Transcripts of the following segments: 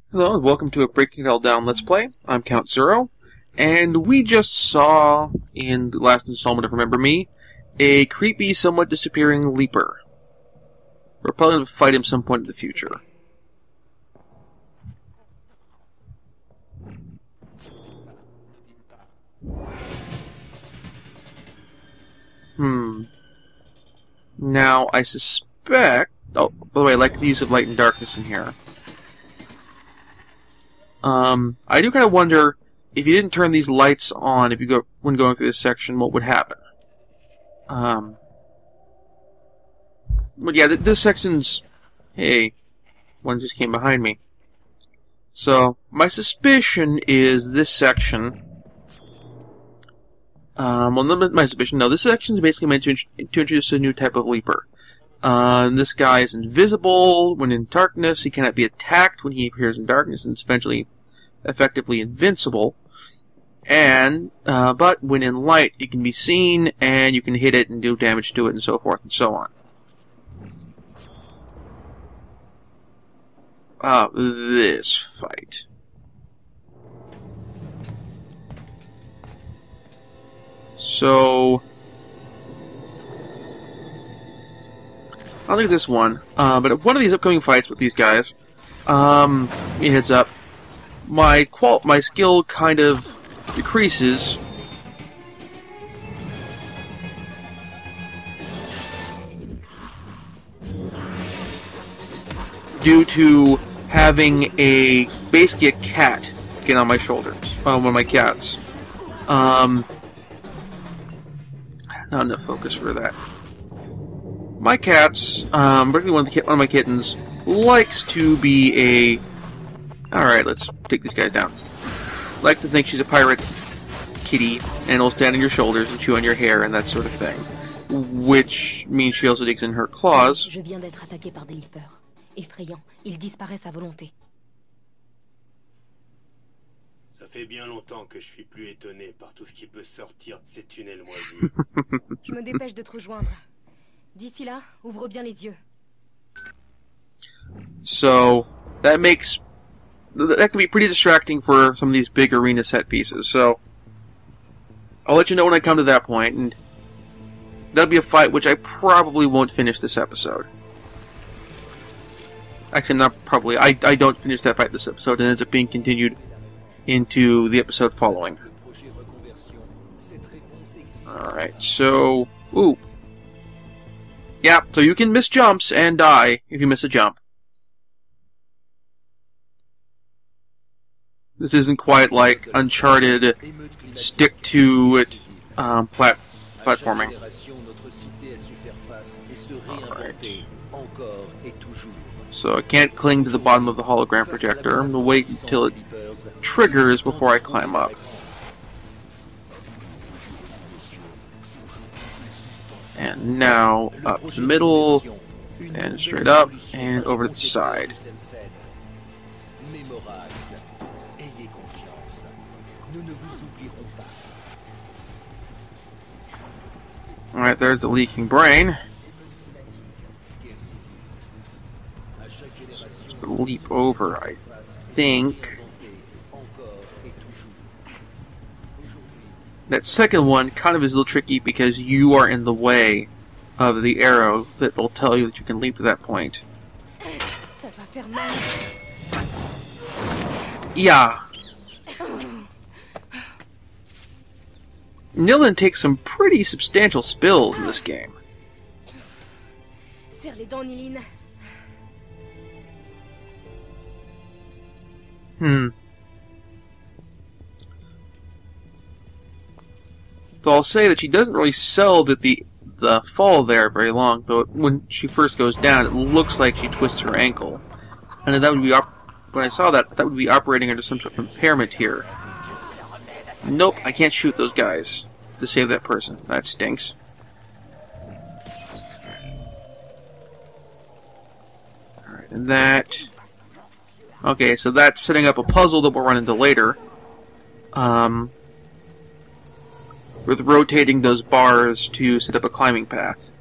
Hello and welcome to a Breaking It All Down Let's Play. I'm Count Zero, and we just saw, in the last installment of Remember Me, a creepy, somewhat disappearing leaper. We're probably going to fight him some point in the future. Now, I suspect... Oh, by the way, I like the use of light and darkness in here. I do kind of wonder, if you didn't turn these lights on when going through this section, what would happen? But yeah, this section's... Hey, one just came behind me. So, my suspicion is this section... well, not my suspicion, no, this section is basically meant to introduce a new type of leaper. This guy is invisible when in darkness, he cannot be attacked when he appears in darkness, and is eventually effectively invincible. And, but when in light, it can be seen, and you can hit it and do damage to it, and so forth and so on. This fight. So, I don't think this one, but one of these upcoming fights with these guys, me heads up, my skill kind of decreases due to having basically a cat get on my shoulders, one of my cats. Not enough focus for that. My cats, particularly one of my kittens, likes to be a... Alright, let's take these guys down. Like to think she's a pirate kitty, and will stand on your shoulders and chew on your hair and that sort of thing. Which means she also digs in her claws. Je viens d'être attaqué par des leapers. Effrayant, ils disparaissent à volonté. Ça fait bien longtemps que je suis plus étonné par tout ce qui peut sortir de ces tunnels moisis. Je me dépêche de te rejoindre. D'ici là, ouvre bien les yeux. So, that can be pretty distracting for some of these big arena set pieces, so I'll let you know when I come to that point, and that'll be a fight which I probably won't finish this episode. Actually, not probably. I don't finish that fight this episode, and ends up being continued into the episode following. Alright, so... Ooh. Yeah, so you can miss jumps and die if you miss a jump. This isn't quite like Uncharted stick-to-it platforming. Alright. So I can't cling to the bottom of the hologram projector. I'm going to wait until it triggers before I climb up. And now up the middle, and straight up, and over to the side. Alright, there's the leaking brain. Just gonna leap over, I think. That second one kind of is a little tricky because you are in the way of the arrow that will tell you that you can leap to that point. Yeah. Nilin takes some pretty substantial spills in this game. So I'll say that she doesn't really sell the fall there very long, but when she first goes down, it looks like she twists her ankle. And that would be when I saw that would be operating under some sort of impairment here. Nope, I can't shoot those guys to save that person. That stinks. Alright, and that... Okay, so that's setting up a puzzle that we'll run into later. With rotating those bars to set up a climbing path.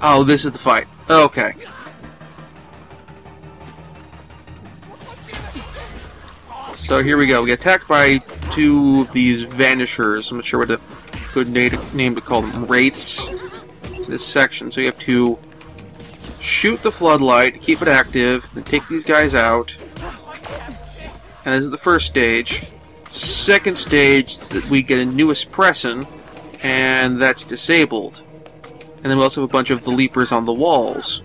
Oh, this is the fight. Okay. So here we go. We get attacked by two of these vanishers. I'm not sure what a good name to call them. Wraiths. This section. So you have to shoot the floodlight, keep it active, then take these guys out. And this is the first stage. Second stage, we get a new espressin, and that's disabled. And then we also have a bunch of the leapers on the walls.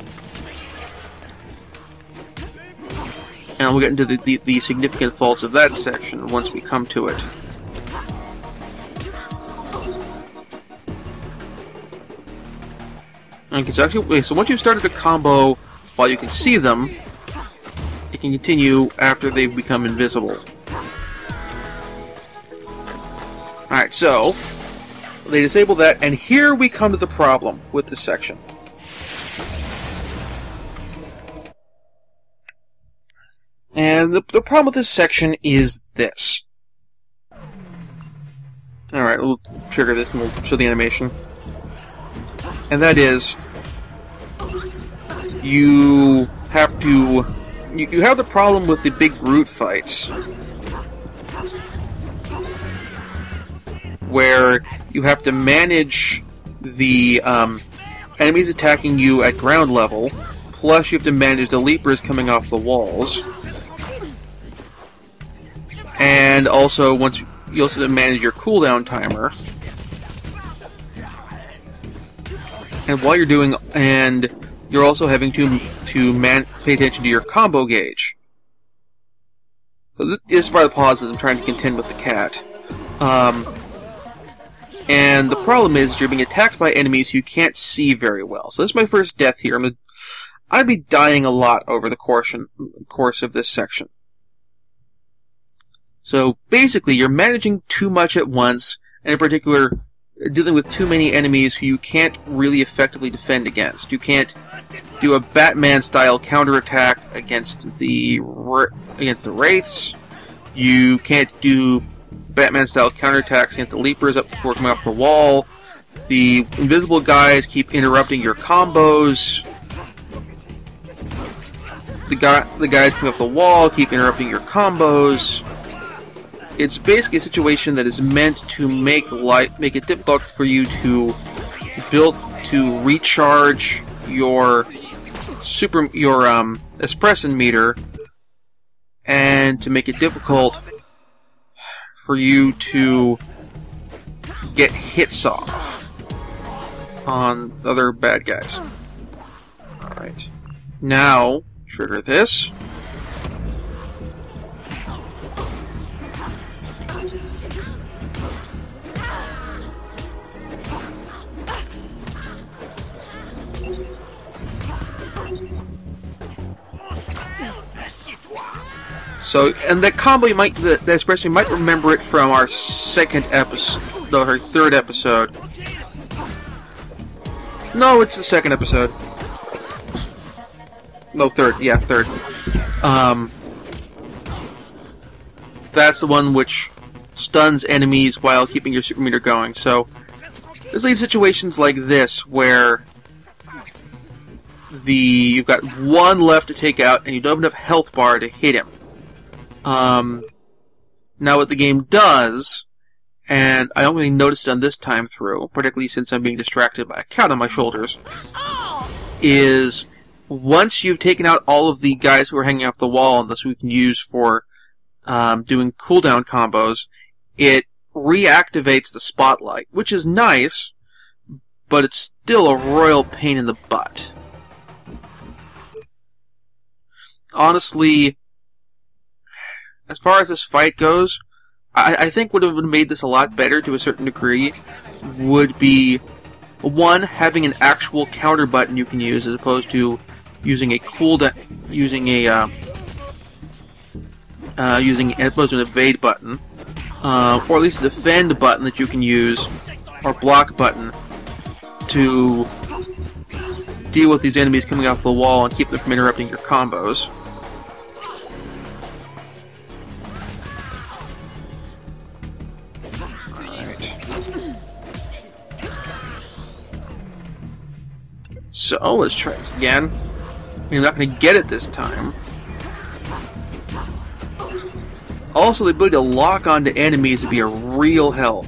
And we'll get into the significant faults of that section once we come to it. Okay, so once you've started the combo while you can see them, it can continue after they've become invisible. Alright, so they disable that, and here we come to the problem with this section. And the problem with this section is this. Alright, we'll trigger this and we'll show the animation. And that is, you have to... You have the problem with the big brute fights, where you have to manage the enemies attacking you at ground level, plus you have to manage the leapers coming off the walls. And also, you also have to manage your cooldown timer. And while you're doing, and you're also having to pay attention to your combo gauge. So this is part of the pauses. I'm trying to contend with the cat. And the problem is you're being attacked by enemies who you can't see very well. So this is my first death here. I'd be dying a lot over the course of this section. So basically, you're managing too much at once, and in particular, dealing with too many enemies who you can't really effectively defend against. You can't do a Batman-style counterattack against the Wraiths. You can't do Batman-style counterattacks against the Leapers up before coming off the wall. The invisible guys keep interrupting your combos. The guys coming off the wall keep interrupting your combos. It's basically a situation that is meant to make it difficult for you to recharge your espressin meter, and to make it difficult for you to get hits off on other bad guys. Alright. Now, trigger this. So, and that combo, that espresso, you might remember it from our second episode, no, our third episode. No, it's the second episode. No, third. Yeah, third. That's the one which stuns enemies while keeping your super meter going. So, there's leads situations like this where you've got one left to take out, and you don't have enough health bar to hit him. Now what the game does, and I only noticed it on this time through, particularly since I'm being distracted by a cat on my shoulders, is once you've taken out all of the guys who are hanging off the wall, and thus we can use for doing cooldown combos, it reactivates the spotlight, which is nice, but it's still a royal pain in the butt. Honestly, as far as this fight goes, I think what would have made this a lot better to a certain degree would be, one, having an actual counter button you can use as opposed to using a cooldown, as opposed to an evade button, or at least a defend button that you can use, or block button, to deal with these enemies coming off the wall and keep them from interrupting your combos. So, let's try this again. You're not going to get it this time. Also, the ability to lock onto enemies would be a real help.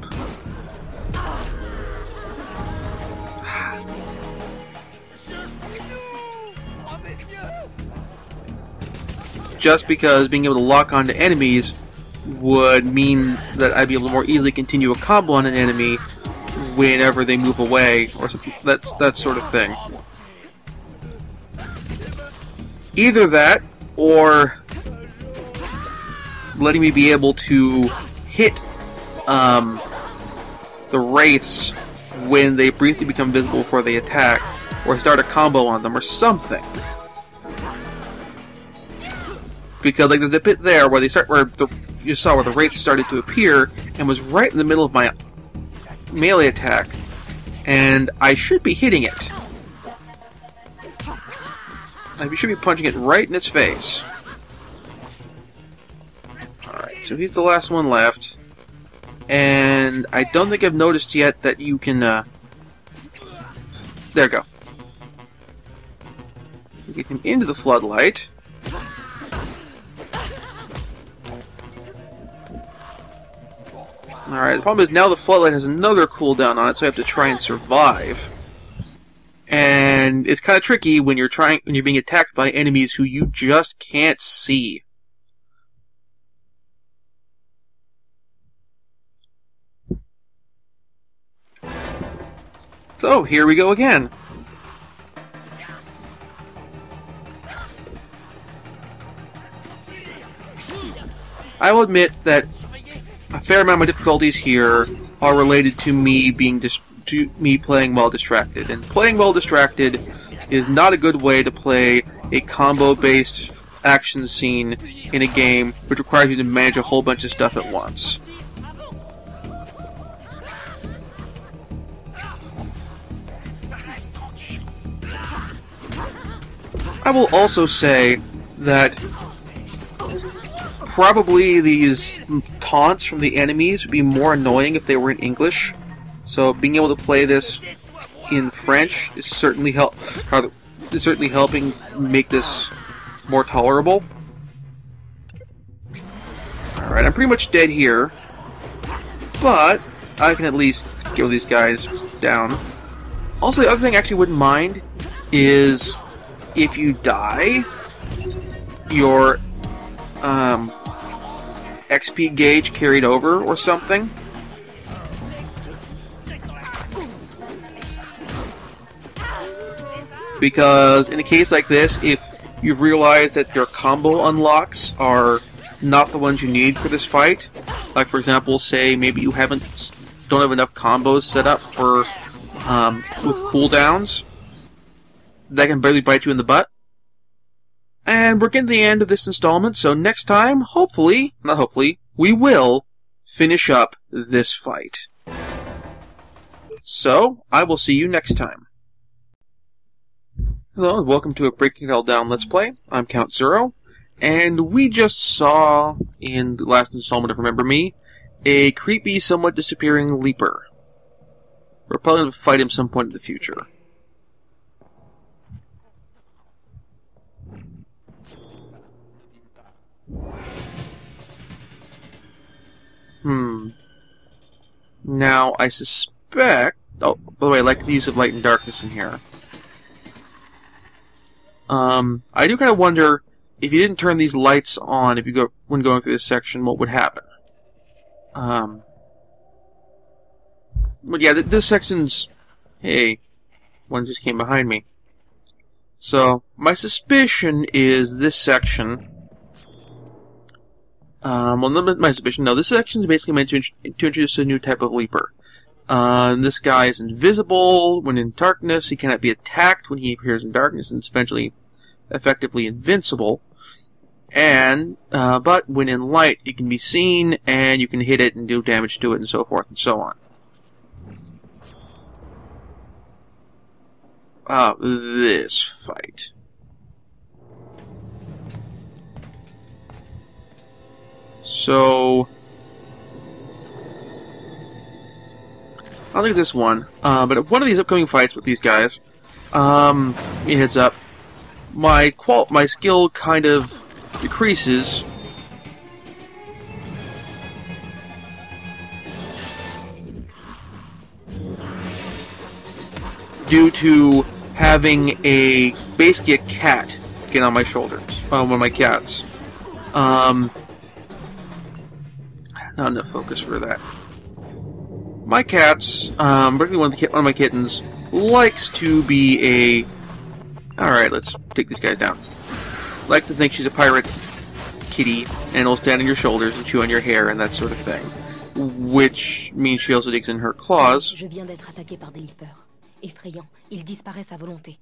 Just because being able to lock onto enemies would mean that I'd be able to more easily continue a combo on an enemy whenever they move away, or something, that sort of thing. Either that, or letting me be able to hit the wraiths when they briefly become visible before they attack, or start a combo on them, or something. Because like there's a bit there where you saw where the wraith started to appear and was right in the middle of my melee attack, and I should be hitting it. I should be punching it right in its face. Alright, so he's the last one left. And I don't think I've noticed yet that you can, there we go. Get him into the floodlight. Alright, the problem is now the floodlight has another cooldown on it, so I have to try and survive. And it's kind of tricky when you're being attacked by enemies who you just can't see. So, here we go again. I will admit that a fair amount of my difficulties here are related to me playing while distracted. And playing while distracted is not a good way to play a combo-based action scene in a game which requires you to manage a whole bunch of stuff at once. I will also say that probably these taunts from the enemies would be more annoying if they were in English. So being able to play this in French is certainly helping make this more tolerable. Alright, I'm pretty much dead here, but I can at least kill these guys down. Also, the other thing I actually wouldn't mind is if you die, your XP gauge carried over or something. Because in a case like this, if you've realized that your combo unlocks are not the ones you need for this fight, like for example, say maybe you don't have enough combos set up for with cooldowns, that can barely bite you in the butt. And we're getting to the end of this installment, so next time, not hopefully, we will finish up this fight. So, I will see you next time. Hello, and welcome to a Breaking It All Down Let's Play. I'm Count Zero, and we just saw, in the last installment of Remember Me, a creepy, somewhat disappearing leaper. We're probably going to fight him some point in the future. Now, I suspect... Oh, by the way, I like the use of light and darkness in here. I do kind of wonder, if you didn't turn these lights on when going through this section, what would happen? But yeah, this section's... Hey, one just came behind me. So, my suspicion is this section... well, not my suspicion. No, this section is basically meant to introduce a new type of leaper. This guy is invisible when in darkness. He cannot be attacked when he appears in darkness, and is eventually effectively invincible. And but when in light, it can be seen, and you can hit it and do damage to it, and so forth and so on. This fight. So, I don't think this one, but one of these upcoming fights with these guys, me a heads up. My skill kind of decreases due to having basically a cat get on my shoulders. One of my cats. Not enough focus for that. My cats, particularly one of my kittens, likes to be a... Alright, let's take these guys down. Like to think she's a pirate kitty, and will stand on your shoulders and chew on your hair and that sort of thing. Which means she also digs in her claws. Je viens d'être attaqué par des leapers. Effrayant, ils disparaissent à volonté.